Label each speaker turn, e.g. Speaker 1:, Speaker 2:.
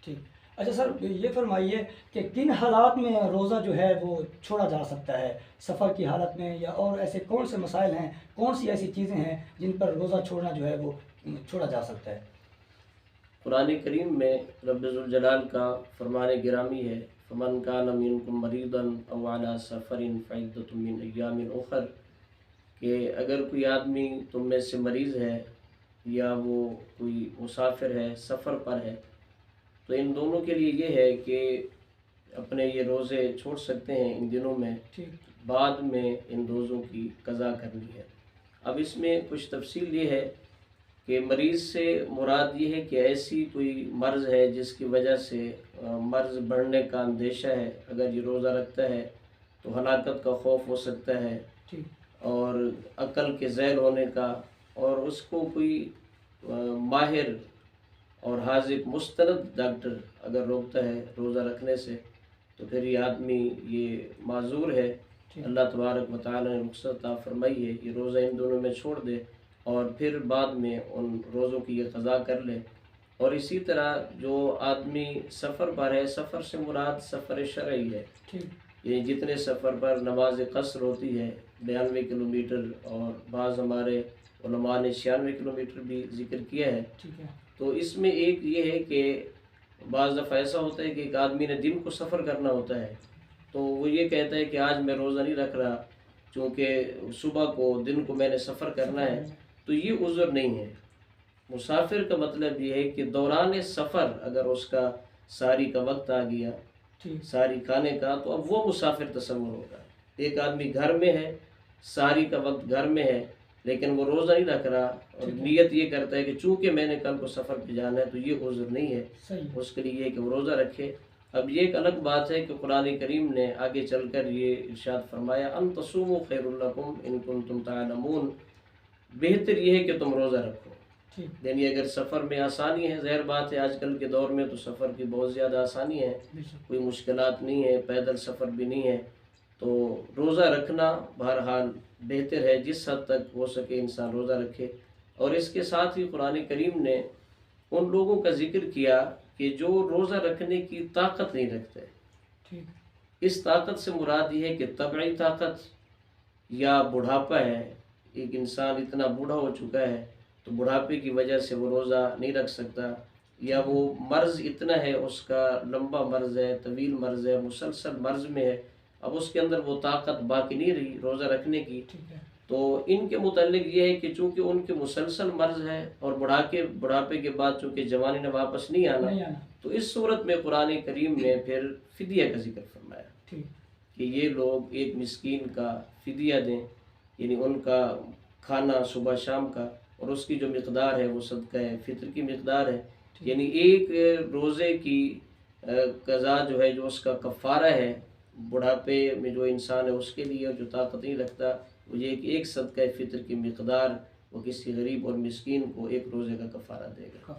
Speaker 1: ٹھیک. اچھا سر یہ فرمائیے کہ کن حالات میں روزہ جو ہے وہ چھوڑا جا سکتا ہے؟ سفر کی حالت میں یا اور ایسے کون سے مسائل ہیں، کون سی ایسی چیزیں ہیں جن پر روزہ چھوڑنا جو ہے وہ چھوڑا جا سکتا ہے؟
Speaker 2: قرآن کریم میں رب ذوالجلال کا فرمان گرامی ہے، فمن کان منکم مریضا او علی سفر فعدۃ من ایام اخر، کہ اگر کوئی آدمی تم میں سے مریض ہے یا وہ کوئی مسافر ہے، سفر پر ہے، تو ان دونوں کے لیے یہ ہے کہ اپنے یہ روزے چھوڑ سکتے ہیں ان دنوں میں، بعد میں ان روزوں کی قضا کرنی ہے۔ اب اس میں کچھ تفصیل یہ ہے کہ مریض سے مراد یہ ہے کہ ایسی کوئی مرض ہے جس کی وجہ سے مرض بڑھنے کا اندیشہ ہے، اگر یہ روزہ رکھتا ہے تو ہلاکت کا خوف ہو سکتا ہے اور عقل کے زائل ہونے کا، اور اس کو کوئی ماہر اور حاذق مستند ڈاکٹر اگر روکتا ہے روزہ رکھنے سے تو پھر یہ آدمی یہ معذور ہے۔ اللہ تبارک و تعالیٰ نے رخصت عطا فرمائی ہے، یہ روزہ ان دونوں میں چھوڑ دے اور پھر بعد میں ان روزوں کی یہ قضا کر لے۔ اور اسی طرح جو آدمی سفر پر ہے، سفر سے مراد سفر شرعی ہے، یعنی جتنے سفر پر نماز قصر ہوتی ہے 92 کلومیٹر، اور بعض ہمارے علماء نے 96 کلومیٹر بھی ذکر کیا ہے، تو اس میں ایک یہ ہے کہ بعض دفعہ ایسا ہوتا ہے کہ ایک آدمی نے دن کو سفر کرنا ہوتا ہے، تو وہ یہ کہتا ہے کہ آج میں روزہ نہیں رکھ رہا چونکہ صبح کو دن کو میں نے سفر کرنا ہے، تو یہ عذر نہیں ہے۔ مسافر کا مطلب یہ ہے کہ دوران سفر اگر اس کا ساری کا وقت آ گیا، ساری کھانے کا، تو اب وہ مسافر تصور ہوگا۔ ایک آدمی گھر میں ہے، ساری کا وقت گھر میں ہے، لیکن وہ روزہ نہیں رکھ رہا اور نیت یہ کرتا ہے کہ چونکہ میں نے کل کو سفر پہ جانا ہے، تو یہ عذر نہیں ہے، اس کے لیے یہ ہے کہ وہ روزہ رکھے۔ اب یہ ایک الگ بات ہے کہ قرآن کریم نے آگے چل کر یہ ارشاد فرمایا ان تصوموا خیر لکم ان کنتم تعلمون، بہتر یہ ہے کہ تم روزہ رکھو۔ یعنی اگر سفر میں آسانی ہے، ظاہر بات ہے آج کل کے دور میں تو سفر کی بہت زیادہ آسانی ہے، کوئی مشکلات نہیں ہے، پیدل سفر بھی نہیں ہے، تو روزہ رکھنا بہرحال بہتر ہے، جس حد تک ہو سکے انسان روزہ رکھے۔ اور اس کے ساتھ ہی قرآن کریم نے ان لوگوں کا ذکر کیا کہ جو روزہ رکھنے کی طاقت نہیں رکھتے۔ اس طاقت سے مراد یہ ہے کہ طبعی طاقت یا بڑھاپا ہے، ایک انسان اتنا بوڑھا ہو چکا ہے تو بڑھاپے کی وجہ سے وہ روزہ نہیں رکھ سکتا، یا وہ مرض اتنا ہے، اس کا لمبا مرض ہے، طویل مرض ہے، مسلسل مرض میں ہے، اب اس کے اندر وہ طاقت باقی نہیں رہی روزہ رکھنے کی، تو ان کے متعلق یہ ہے کہ چونکہ ان کے مسلسل مرض ہے اور بڑھاپے کے بعد چونکہ جوانی نے واپس نہیں آنا، تو اس صورت میں قرآن کریم نے پھر فدیہ کا ذکر فرمایا کہ یہ لوگ ایک مسکین کا فدیہ دیں، یعنی ان کا کھانا صبح شام کا، اور اس کی جو مقدار ہے وہ صدقہ فطر کی مقدار ہے، یعنی ایک روزے کی قضا جو ہے، جو اس کا کفارہ ہے بڑھاپے میں جو انسان ہے اس کے لیے جو طاقت نہیں رکھتا، وہ یہ کہ ایک صدقہ فطر کی مقدار وہ کسی غریب اور مسکین کو ایک روزے کا کفارہ دے گا۔